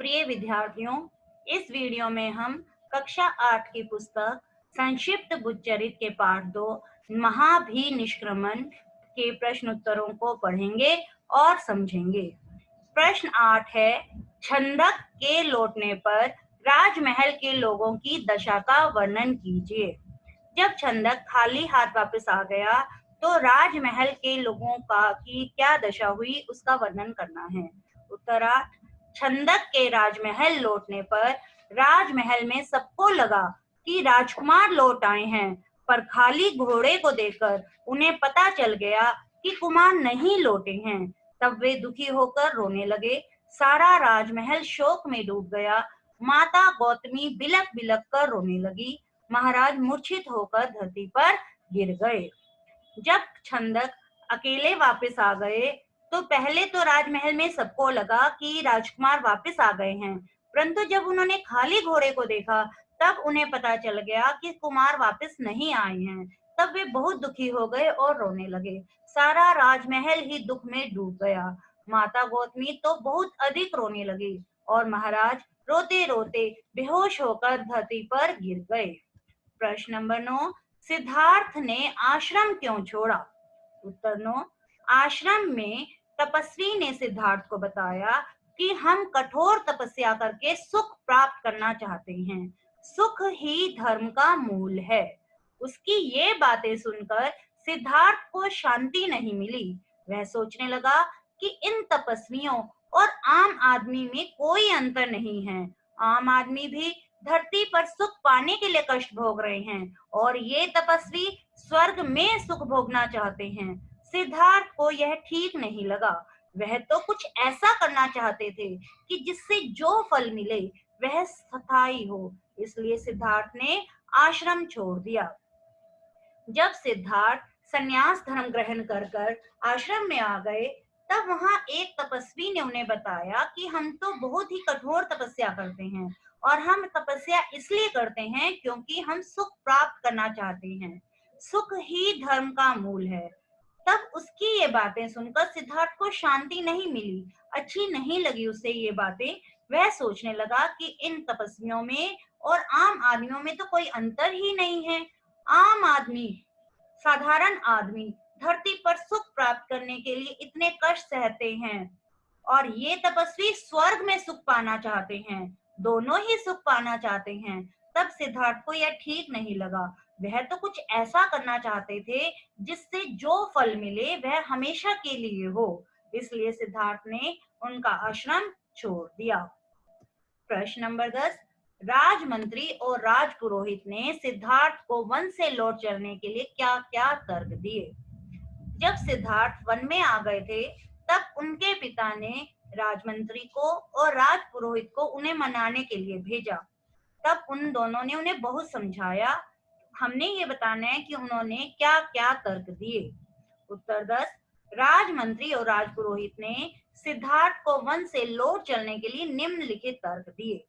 प्रिय विद्यार्थियों, इस वीडियो में हम कक्षा 8 की पुस्तक संक्षिप्त बुद्धचरित के पाठ 2 महाभिनिष्क्रमण के प्रश्न उत्तरों को पढ़ेंगे और समझेंगे। प्रश्न 8 है, छंदक के लौटने पर राजमहल के लोगों की दशा का वर्णन कीजिए। जब छंदक खाली हाथ वापस आ गया तो राजमहल के लोगों की क्या दशा हुई उसका वर्णन करना है। उत्तरार्ध, छंदक के राजमहल लौटने पर राजमहल में सबको लगा कि राजकुमार लौट आए हैं, पर खाली घोड़े को देखकर उन्हें पता चल गया कि कुमार नहीं लौटे हैं। तब वे दुखी होकर रोने लगे। सारा राजमहल शोक में डूब गया। माता गौतमी बिलक बिलक कर रोने लगी। महाराज मूर्छित होकर धरती पर गिर गए। जब छंदक अकेले वापस आ गए तो पहले तो राजमहल में सबको लगा कि राजकुमार वापस आ गए हैं, परंतु जब उन्होंने खाली घोड़े को देखा तब उन्हें पता चल गया कि कुमार वापस नहीं आए हैं। तब वे बहुत दुखी हो गए और रोने लगे। सारा राजमहल ही दुख में डूब गया। माता गौतमी तो बहुत अधिक रोने लगी और महाराज रोते रोते बेहोश होकर धरती पर गिर गए। प्रश्न नंबर 9, सिद्धार्थ ने आश्रम क्यों छोड़ा? उत्तर 9, आश्रम में तपस्वी ने सिद्धार्थ को बताया कि हम कठोर तपस्या करके सुख प्राप्त करना चाहते हैं। सुख ही धर्म का मूल है। उसकी ये बातें सुनकर सिद्धार्थ को शांति नहीं मिली। वह सोचने लगा कि इन तपस्वियों और आम आदमी में कोई अंतर नहीं है। आम आदमी भी धरती पर सुख पाने के लिए कष्ट भोग रहे हैं और ये तपस्वी स्वर्ग में सुख भोगना चाहते हैं। सिद्धार्थ को यह ठीक नहीं लगा। वह तो कुछ ऐसा करना चाहते थे कि जिससे जो फल मिले वह स्थायी हो। इसलिए सिद्धार्थ ने आश्रम छोड़ दिया। जब सिद्धार्थ संन्यास धर्म ग्रहण कर आश्रम में आ गए तब वहां एक तपस्वी ने उन्हें बताया कि हम तो बहुत ही कठोर तपस्या करते हैं और हम तपस्या इसलिए करते हैं क्योंकि हम सुख प्राप्त करना चाहते हैं। सुख ही धर्म का मूल है। तब उसकी ये बातें सुनकर सिद्धार्थ को शांति नहीं मिली। अच्छी नहीं लगी उसे ये बातें। वह सोचने लगा कि इन तपस्वियों में और आम आदमियों में तो कोई अंतर ही नहीं है। आम आदमी, साधारण आदमी धरती पर सुख प्राप्त करने के लिए इतने कष्ट सहते हैं और ये तपस्वी स्वर्ग में सुख पाना चाहते हैं। दोनों ही सुख पाना चाहते हैं। तब सिद्धार्थ को यह ठीक नहीं लगा। वह तो कुछ ऐसा करना चाहते थे जिससे जो फल मिले वह हमेशा के लिए हो। इसलिए सिद्धार्थ ने उनका आश्रम छोड़ दिया। प्रश्न नंबर 10, राजमंत्री और राजपुरोहित ने सिद्धार्थ को वन से लौट चलने के लिए क्या क्या तर्क दिए? जब सिद्धार्थ वन में आ गए थे तब उनके पिता ने राजमंत्री को और राजपुरोहित को उन्हें मनाने के लिए भेजा। तब उन दोनों ने उन्हें बहुत समझाया। हमने ये बताना है कि उन्होंने क्या क्या तर्क दिए। उत्तर 10, राजमंत्री और राजपुरोहित ने सिद्धार्थ को वन से लौट चलने के लिए निम्नलिखित तर्क दिए।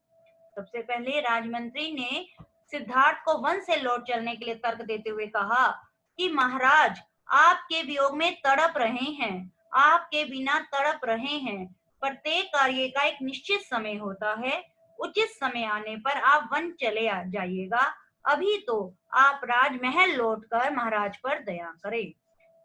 सबसे पहले राजमंत्री ने सिद्धार्थ को वन से लौट चलने के लिए तर्क देते हुए कहा कि महाराज आपके वियोग में तड़प रहे हैं, आपके बिना तड़प रहे हैं। प्रत्येक कार्य का एक निश्चित समय होता है। उचित समय आने पर आप वन चले जाइएगा। अभी तो आप राजमहल लौटकर महाराज पर दया करें।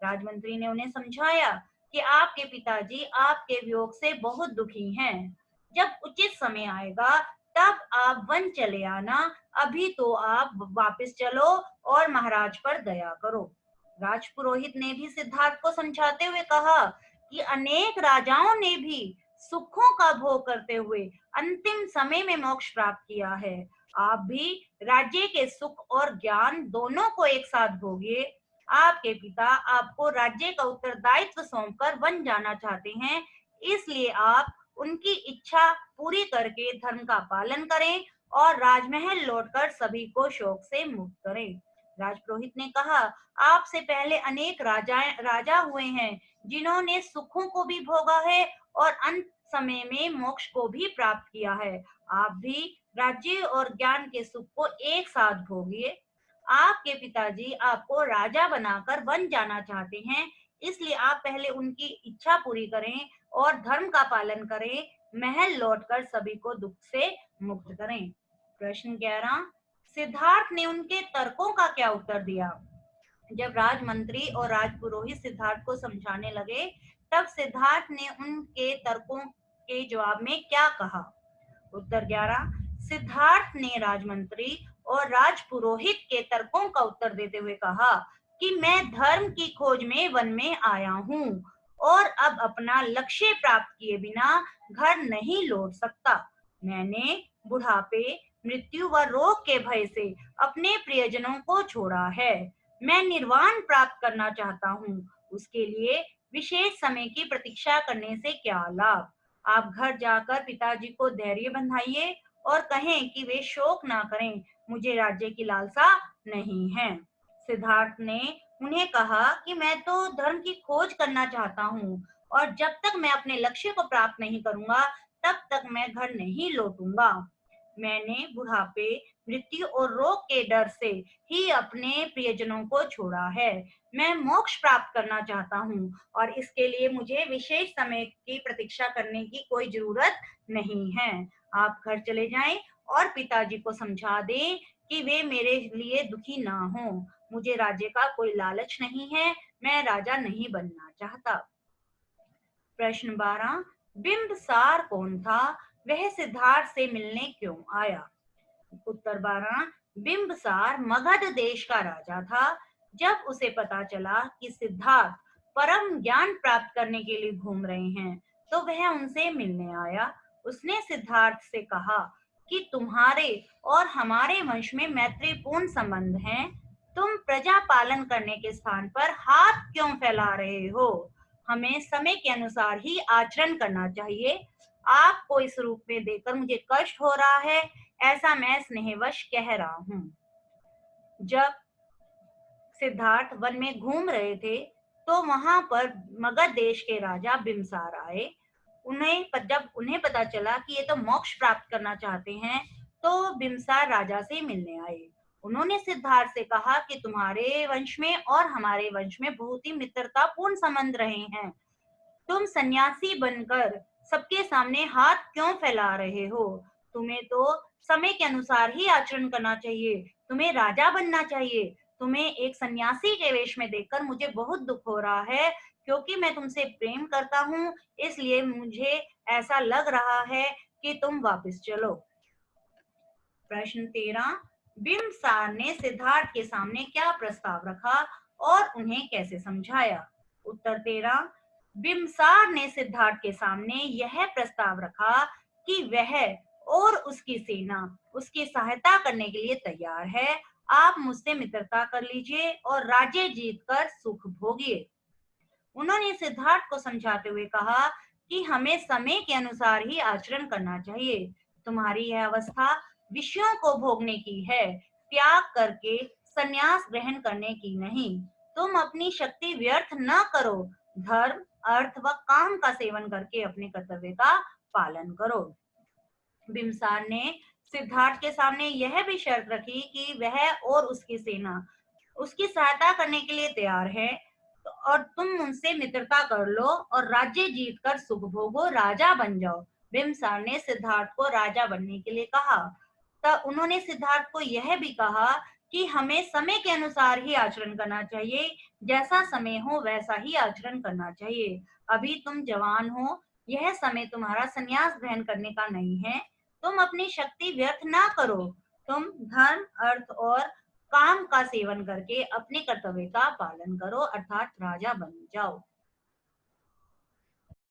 राजमंत्री ने उन्हें समझाया कि आपके पिताजी आपके वियोग से बहुत दुखी हैं। जब उचित समय आएगा तब आप वन चले आना। अभी तो आप वापस चलो और महाराज पर दया करो। राजपुरोहित ने भी सिद्धार्थ को समझाते हुए कहा कि अनेक राजाओं ने भी सुखों का भोग करते हुए अंतिम समय में मोक्ष प्राप्त किया है। आप भी राज्य के सुख और ज्ञान दोनों को एक साथ भोगिए। आपके पिता आपको राज्य का उत्तरदायित्व सौंपकर वन जाना चाहते हैं, इसलिए आप उनकी इच्छा पूरी करके धर्म का पालन करें और राजमहल लौटकर सभी को शोक से मुक्त करें। राजपुरोहित ने कहा, आपसे पहले अनेक राजा हुए हैं जिन्होंने सुखों को भी भोगा है और अंत समय में मोक्ष को भी प्राप्त किया है। आप भी राज्य और ज्ञान के सुख को एक साथ भोगिए। आपके पिताजी आपको राजा बनाकर वन जाना चाहते हैं, इसलिए आप पहले उनकी इच्छा पूरी करें और धर्म का पालन करें। महल लौटकर सभी को दुख से मुक्त करें। प्रश्न 11, सिद्धार्थ ने उनके तर्कों का क्या उत्तर दिया? जब राजमंत्री और राजपुरोहित सिद्धार्थ को समझाने लगे, तब सिद्धार्थ ने उनके तर्कों के जवाब में क्या कहा? उत्तर 11, सिद्धार्थ ने राजमंत्री और राजपुरोहित के तर्कों का उत्तर देते हुए कहा कि मैं धर्म की खोज में वन में आया हूँ और अब अपना लक्ष्य प्राप्त किए बिना घर नहीं लौट सकता। मैंने बुढ़ापे, मृत्यु व रोग के भय से अपने प्रियजनों को छोड़ा है। मैं निर्वाण प्राप्त करना चाहता हूँ। उसके लिए विशेष समय की प्रतीक्षा करने से क्या लाभ? आप घर जाकर पिताजी को धैर्य बंधाइए और कहें कि वे शोक ना करें, मुझे राज्य की लालसा नहीं है। सिद्धार्थ ने उन्हें कहा कि मैं तो धर्म की खोज करना चाहता हूँ और जब तक मैं अपने लक्ष्य को प्राप्त नहीं करूंगा, तब तक मैं घर नहीं लौटूंगा। मैंने बुढ़ापे, मृत्यु और रोग के डर से ही अपने प्रियजनों को छोड़ा है। मैं मोक्ष प्राप्त करना चाहता हूँ और इसके लिए मुझे विशेष समय की प्रतीक्षा करने की कोई जरूरत नहीं है। आप घर चले जाएं और पिताजी को समझा दें कि वे मेरे लिए दुखी ना हो। मुझे राज्य का कोई लालच नहीं है, मैं राजा नहीं बनना चाहता। प्रश्न 12, बिंबसार कौन था? वह सिद्धार्थ से मिलने क्यों आया? उत्तर 12, बिंबसार मगध देश का राजा था। जब उसे पता चला कि सिद्धार्थ परम ज्ञान प्राप्त करने के लिए घूम रहे हैं, तो वह उनसे मिलने आया। उसने सिद्धार्थ से कहा कि तुम्हारे और हमारे वंश में मैत्रीपूर्ण संबंध हैं। तुम प्रजा पालन करने के स्थान पर हाथ क्यों फैला रहे हो? हमें समय के अनुसार ही आचरण करना चाहिए। आपको इस रूप में देखकर मुझे कष्ट हो रहा है, ऐसा मैं स्नेहवश कह रहा हूँ। जब सिद्धार्थ वन में घूम रहे थे, तो वहां पर मगध देश के राजा बिम्सार आए। जब उन्हें पता चला कि ये तो मोक्ष प्राप्त करना चाहते हैं, तो बिम्सार राजा से मिलने आए। उन्होंने सिद्धार्थ से कहा कि तुम्हारे वंश में और हमारे वंश में बहुत ही मित्रतापूर्ण संबंध रहे हैं। तुम सन्यासी बनकर सबके सामने हाथ क्यों फैला रहे हो? तुम्हें तो समय के अनुसार ही आचरण करना चाहिए। तुम्हें राजा बनना चाहिए। तुम्हें एक सन्यासी के वेश में देखकर मुझे बहुत दुख हो रहा है, क्योंकि मैं तुमसे प्रेम करता हूँ, इसलिए मुझे ऐसा लग रहा है कि तुम वापस चलो। प्रश्न 13, बिंबसार ने सिद्धार्थ के सामने क्या प्रस्ताव रखा और उन्हें कैसे समझाया? उत्तर 13, बिंबसार ने सिद्धार्थ के सामने यह प्रस्ताव रखा कि वह और उसकी सेना उसकी सहायता करने के लिए तैयार है। आप मुझसे मित्रता कर लीजिए और राज्य जीतकर सुख भोगिए। उन्होंने सिद्धार्थ को समझाते हुए कहा कि हमें समय के अनुसार ही आचरण करना चाहिए। तुम्हारी यह अवस्था विषयों को भोगने की है, त्याग करके संन्यास ग्रहण करने की नहीं। तुम अपनी शक्ति व्यर्थ न करो। धर्म, अर्थ व काम का सेवन करके अपने कर्तव्य का पालन करो। बिम्सार ने सिद्धार्थ के सामने यह भी शर्त रखी कि वह और उसकी सेना उसकी सहायता करने के लिए तैयार है और तुम उनसे मित्रता कर लो और राज्य जीतकर सुख भोगो, राजा बन जाओ। बिम्सार ने सिद्धार्थ को राजा बनने के लिए कहा। तब उन्होंने सिद्धार्थ को यह भी कहा कि हमें समय के अनुसार ही आचरण करना चाहिए। जैसा समय हो वैसा ही आचरण करना चाहिए। अभी तुम जवान हो, यह समय तुम्हारा संन्यास ग्रहण करने का नहीं है। तुम अपनी शक्ति व्यर्थ ना करो। तुम धर्म, अर्थ और काम का सेवन करके अपने कर्तव्य का पालन करो, अर्थात राजा बन जाओ।